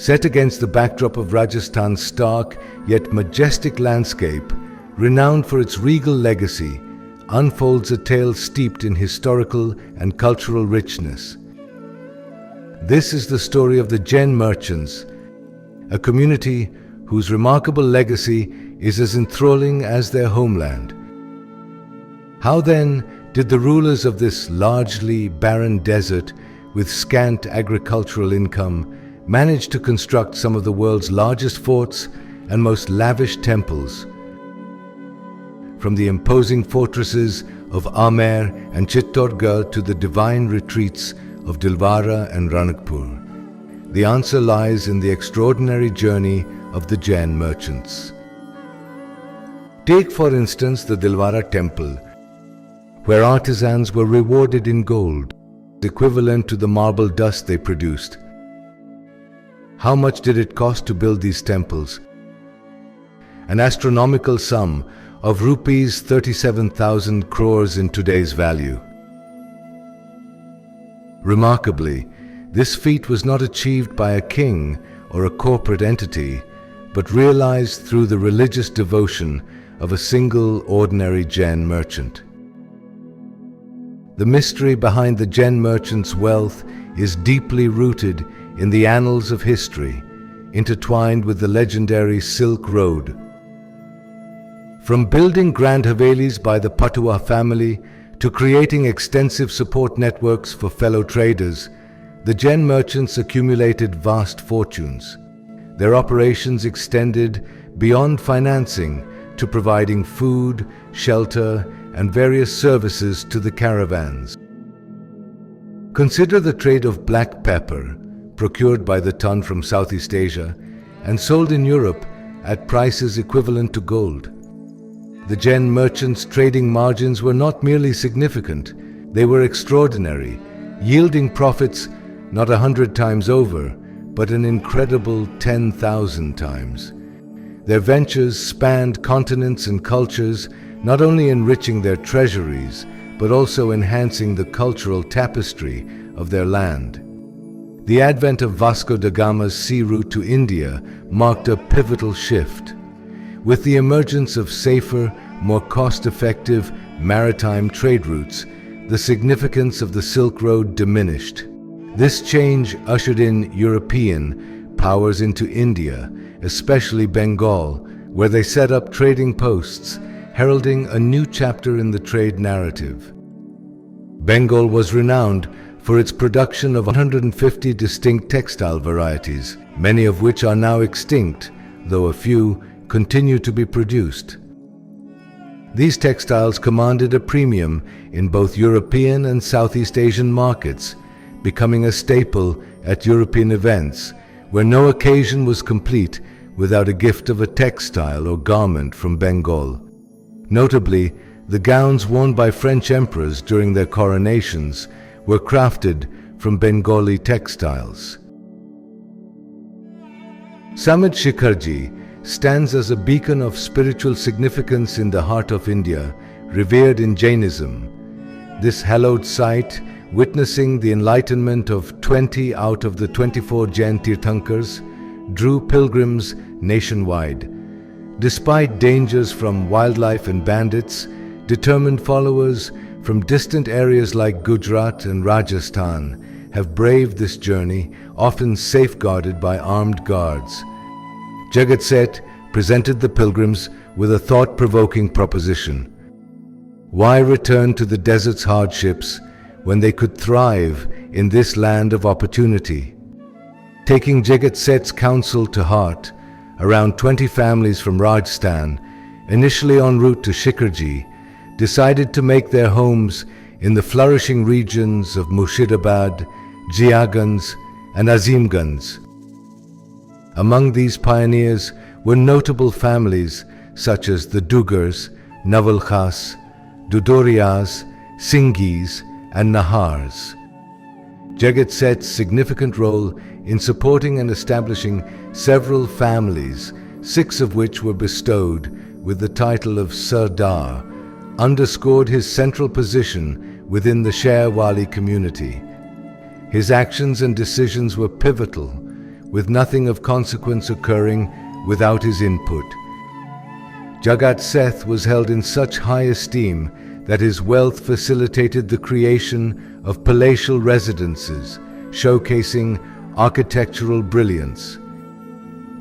Set against the backdrop of Rajasthan's stark yet majestic landscape, renowned for its regal legacy, unfolds a tale steeped in historical and cultural richness. This is the story of the Jain merchants, a community whose remarkable legacy is as enthralling as their homeland. How then did the rulers of this largely barren desert with scant agricultural income manage to construct some of the world's largest forts and most lavish temples? From the imposing fortresses of Amer and Chittorgarh to the divine retreats of Dilwara and Ranakpur, the answer lies in the extraordinary journey of the Jain merchants. Take for instance the Dilwara temple, where artisans were rewarded in gold, equivalent to the marble dust they produced. How much did it cost to build these temples? An astronomical sum of rupees 37,000 crores in today's value. Remarkably, this feat was not achieved by a king or a corporate entity, but realized through the religious devotion of a single ordinary Jain merchant. The mystery behind the Jain merchants' wealth is deeply rooted in the annals of history, intertwined with the legendary Silk Road. From building grand havelis by the Patua family to creating extensive support networks for fellow traders, the Jain merchants accumulated vast fortunes. Their operations extended beyond financing to providing food, shelter, and various services to the caravans. Consider the trade of black pepper, procured by the ton from Southeast Asia and sold in Europe at prices equivalent to gold. The Jain merchants' trading margins were not merely significant, they were extraordinary, yielding profits not 100 times over, but an incredible 10,000 times. Their ventures spanned continents and cultures, not only enriching their treasuries, but also enhancing the cultural tapestry of their land. The advent of Vasco da Gama's sea route to India marked a pivotal shift. With the emergence of safer, more cost-effective maritime trade routes, the significance of the Silk Road diminished. This change ushered in European powers into India, especially Bengal, where they set up trading posts, heralding a new chapter in the trade narrative. Bengal was renowned for its production of 150 distinct textile varieties, many of which are now extinct, though a few continue to be produced. These textiles commanded a premium in both European and Southeast Asian markets, becoming a staple at European events, where no occasion was complete without a gift of a textile or garment from Bengal. Notably, the gowns worn by French emperors during their coronations were crafted from Bengali textiles. Samit Shikharji stands as a beacon of spiritual significance in the heart of India, revered in Jainism. This hallowed site, witnessing the enlightenment of 20 out of the 24 Jain Tirthankars, drew pilgrims nationwide. Despite dangers from wildlife and bandits, determined followers from distant areas like Gujarat and Rajasthan have braved this journey, often safeguarded by armed guards. Jagat Seth presented the pilgrims with a thought-provoking proposition. Why return to the desert's hardships when they could thrive in this land of opportunity? Taking Jagat Seth's counsel to heart, around 20 families from Rajasthan, initially en route to Shikharji, decided to make their homes in the flourishing regions of Murshidabad, Jiaganj, and Azimganj. Among these pioneers were notable families such as the Dugars, Navalkhas, Dudorias, Singhis, and Nahars. Jagat Seth's significant role in supporting and establishing several families, 6 of which were bestowed with the title of Sardar, underscored his central position within the Sheherwali community. His actions and decisions were pivotal, with nothing of consequence occurring without his input. Jagat Seth was held in such high esteem that his wealth facilitated the creation of palatial residences, showcasing architectural brilliance.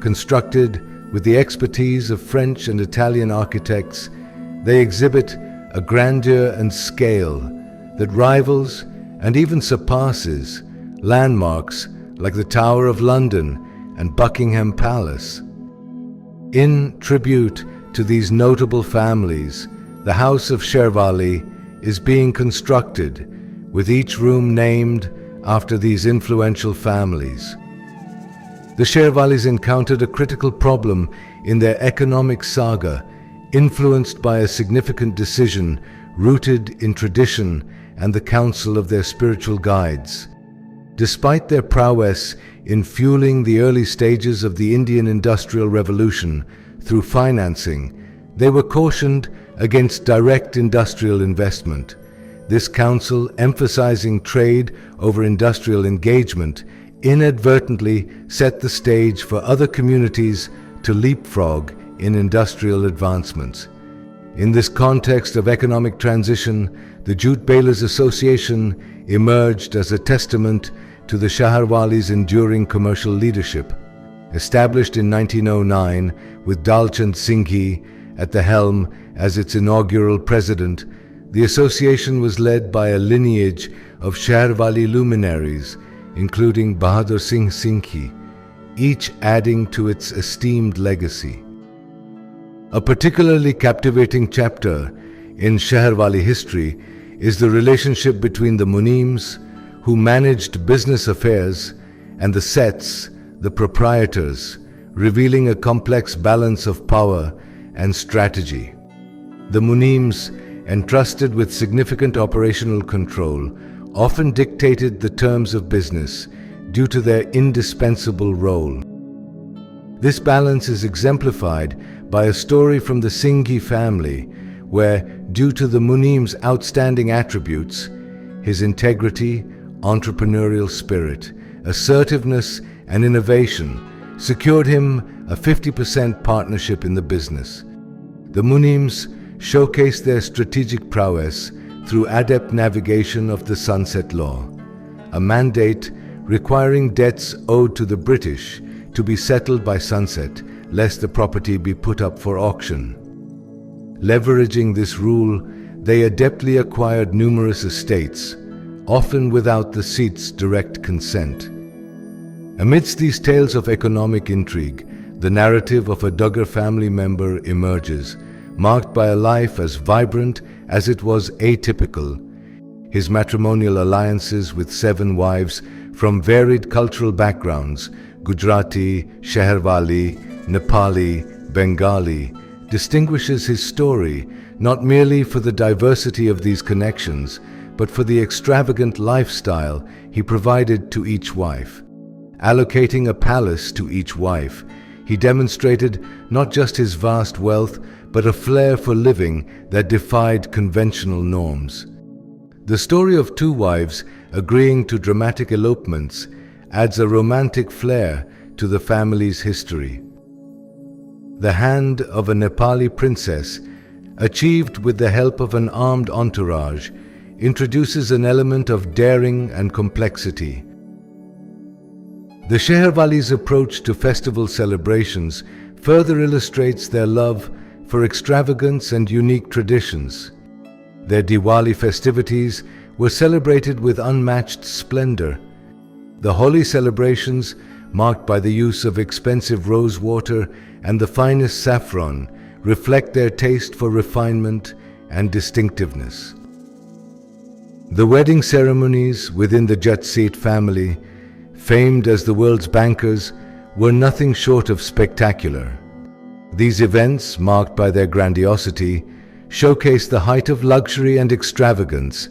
Constructed with the expertise of French and Italian architects, they exhibit a grandeur and scale that rivals and even surpasses landmarks like the Tower of London and Buckingham Palace. In tribute to these notable families, the House of Sheherwali is being constructed, with each room named after these influential families. The Sheherwalis encountered a critical problem in their economic saga, influenced by a significant decision rooted in tradition and the counsel of their spiritual guides. Despite their prowess in fueling the early stages of the Indian Industrial Revolution through financing, they were cautioned against direct industrial investment. This counsel, emphasizing trade over industrial engagement, inadvertently set the stage for other communities to leapfrog in industrial advancements. In this context of economic transition, the Jute Balers Association emerged as a testament to the Sheherwalis' enduring commercial leadership. Established in 1909 with Dalchand Singhi at the helm as its inaugural president, the association was led by a lineage of Sheherwali luminaries, including Bahadur Singh Singhi, each adding to its esteemed legacy. A particularly captivating chapter in Sheherwali history is the relationship between the Munims, who managed business affairs, and the Seths, the proprietors, revealing a complex balance of power and strategy. The Munims, entrusted with significant operational control, often dictated the terms of business due to their indispensable role. This balance is exemplified by a story from the Singhi family, where, due to the Munim's outstanding attributes, his integrity, entrepreneurial spirit, assertiveness, and innovation, secured him a 50% partnership in the business. The Munims showcased their strategic prowess through adept navigation of the Sunset Law, a mandate requiring debts owed to the British to be settled by sunset, lest the property be put up for auction. Leveraging this rule, they adeptly acquired numerous estates, often without the seat's direct consent. Amidst these tales of economic intrigue, the narrative of a Duggar family member emerges, marked by a life as vibrant as it was atypical. His matrimonial alliances with 7 wives from varied cultural backgrounds, Gujarati, Sheherwali, Nepali, Bengali, distinguishes his story not merely for the diversity of these connections, but for the extravagant lifestyle he provided to each wife. Allocating a palace to each wife, he demonstrated not just his vast wealth, but a flair for living that defied conventional norms. The story of 2 wives agreeing to dramatic elopements adds a romantic flair to the family's history. The hand of a Nepali princess, achieved with the help of an armed entourage, introduces an element of daring and complexity. The Sheherwalis' approach to festival celebrations further illustrates their love for extravagance and unique traditions. Their Diwali festivities were celebrated with unmatched splendor. The Holi celebrations, marked by the use of expensive rose water and the finest saffron, reflect their taste for refinement and distinctiveness. The wedding ceremonies within the Jat family, famed as the world's bankers, were nothing short of spectacular. These events, marked by their grandiosity, showcase the height of luxury and extravagance.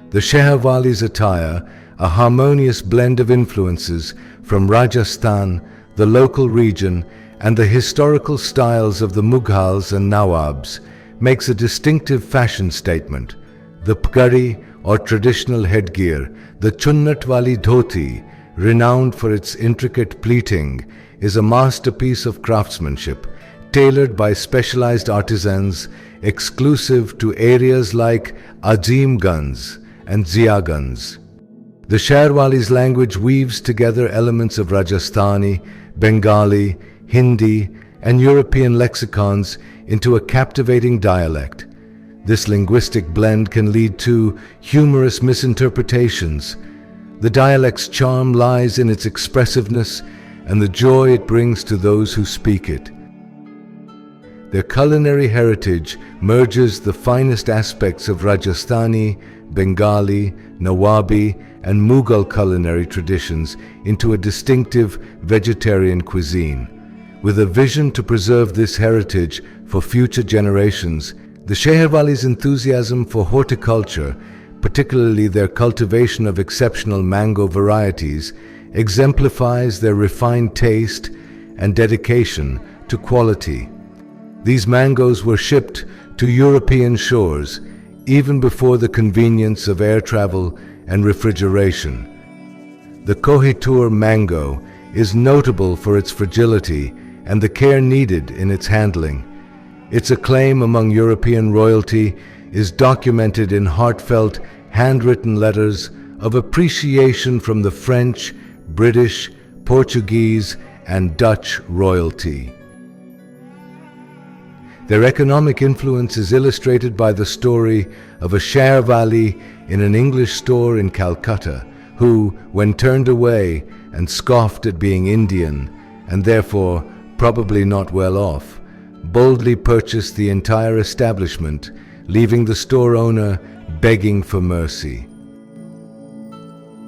The Sheherwalis' attire, a harmonious blend of influences from Rajasthan, the local region, and the historical styles of the Mughals and Nawabs, makes a distinctive fashion statement. The pgari, or traditional headgear, the chunnat wali dhoti, renowned for its intricate pleating, is a masterpiece of craftsmanship, tailored by specialized artisans exclusive to areas like Azimganj and Jiaganj. The Sheherwali's language weaves together elements of Rajasthani, Bengali, Hindi, and European lexicons into a captivating dialect. This linguistic blend can lead to humorous misinterpretations. The dialect's charm lies in its expressiveness and the joy it brings to those who speak it. Their culinary heritage merges the finest aspects of Rajasthani, Bengali, Nawabi, and Mughal culinary traditions into a distinctive vegetarian cuisine. With a vision to preserve this heritage for future generations, the Sheherwali's enthusiasm for horticulture, particularly their cultivation of exceptional mango varieties, exemplifies their refined taste and dedication to quality. These mangoes were shipped to European shores even before the convenience of air travel and refrigeration. The Kohinoor mango is notable for its fragility and the care needed in its handling. Its acclaim among European royalty is documented in heartfelt, handwritten letters of appreciation from the French, British, Portuguese, and Dutch royalty. Their economic influence is illustrated by the story of a Sheherwali in an English store in Calcutta who, when turned away and scoffed at being Indian, and therefore probably not well off, boldly purchased the entire establishment, leaving the store owner begging for mercy.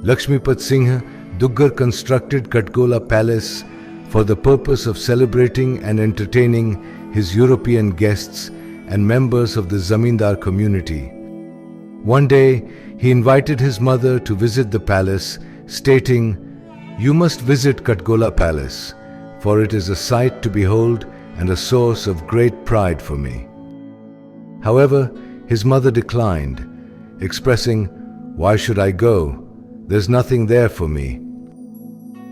Lakshmipat Singh Duggar constructed Katgola Palace for the purpose of celebrating and entertaining his European guests and members of the Zamindar community. One day, he invited his mother to visit the palace, stating, "You must visit Katgola Palace, for it is a sight to behold and a source of great pride for me." However, his mother declined, expressing, "Why should I go? There's nothing there for me."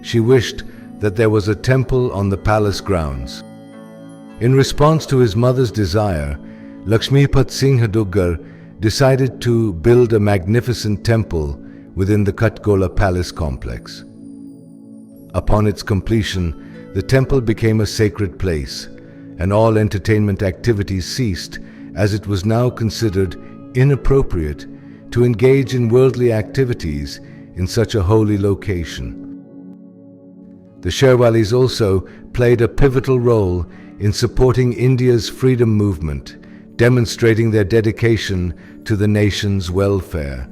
She wished that there was a temple on the palace grounds. In response to his mother's desire, Lakshmipat Singh Duggar decided to build a magnificent temple within the Katgola Palace complex. Upon its completion, the temple became a sacred place, and all entertainment activities ceased, as it was now considered inappropriate to engage in worldly activities in such a holy location. The Sheherwalis also played a pivotal role in supporting India's freedom movement, demonstrating their dedication to the nation's welfare.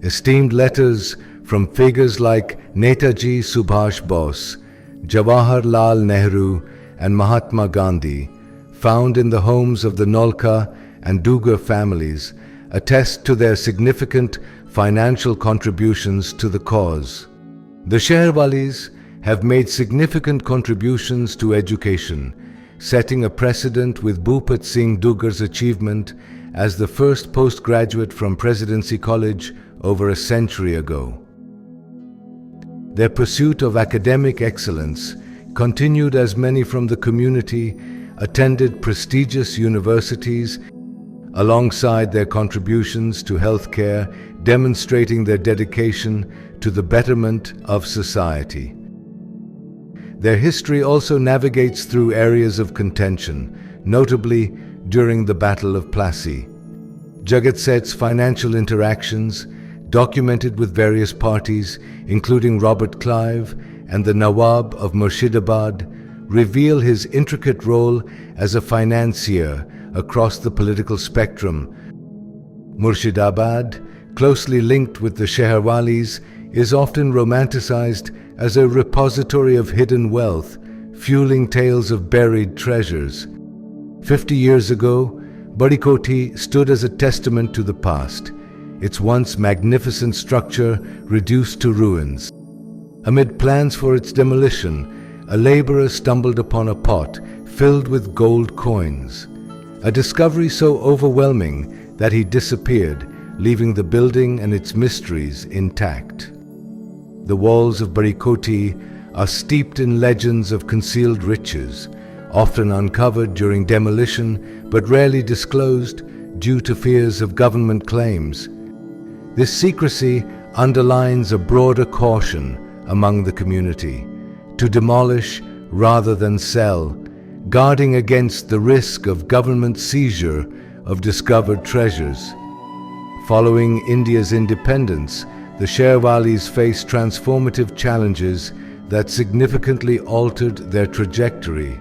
Esteemed letters from figures like Netaji Subhash Bose, Jawaharlal Nehru, and Mahatma Gandhi, found in the homes of the Nolka and Duggar families, attest to their significant financial contributions to the cause. The Sheherwalis have made significant contributions to education, setting a precedent with Bhupat Singh Duggar's achievement as the first postgraduate from Presidency College over a century ago. Their pursuit of academic excellence continued as many from the community attended prestigious universities alongside their contributions to healthcare, demonstrating their dedication to the betterment of society. Their history also navigates through areas of contention, notably during the Battle of Plassey. Jagat Seth's financial interactions, documented with various parties, including Robert Clive and the Nawab of Murshidabad, reveal his intricate role as a financier across the political spectrum. Murshidabad, closely linked with the Sheherwalis, is often romanticized as a repository of hidden wealth, fueling tales of buried treasures. 50 years ago, Badi Koti stood as a testament to the past, its once magnificent structure reduced to ruins. Amid plans for its demolition, a laborer stumbled upon a pot filled with gold coins, a discovery so overwhelming that he disappeared, leaving the building and its mysteries intact. The walls of Barikoti are steeped in legends of concealed riches, often uncovered during demolition but rarely disclosed due to fears of government claims. This secrecy underlines a broader caution among the community to demolish rather than sell, guarding against the risk of government seizure of discovered treasures. Following India's independence, the Sheherwalis faced transformative challenges that significantly altered their trajectory.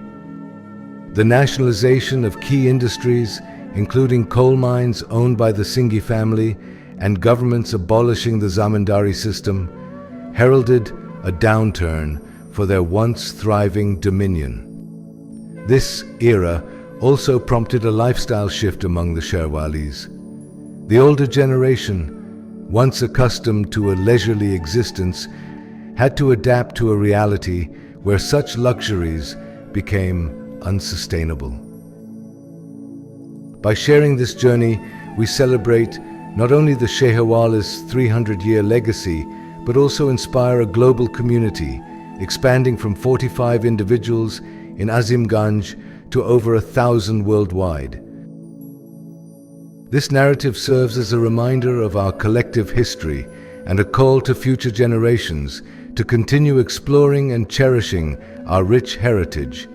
The nationalization of key industries, including coal mines owned by the Singhi family and governments abolishing the zamindari system, heralded a downturn for their once thriving dominion. This era also prompted a lifestyle shift among the Sheherwalis. The older generation, once accustomed to a leisurely existence, had to adapt to a reality where such luxuries became unsustainable. By sharing this journey, we celebrate not only the Sheherwalis' 300-year legacy, but also inspire a global community, expanding from 45 individuals in Azimganj to over 1,000 worldwide. This narrative serves as a reminder of our collective history and a call to future generations to continue exploring and cherishing our rich heritage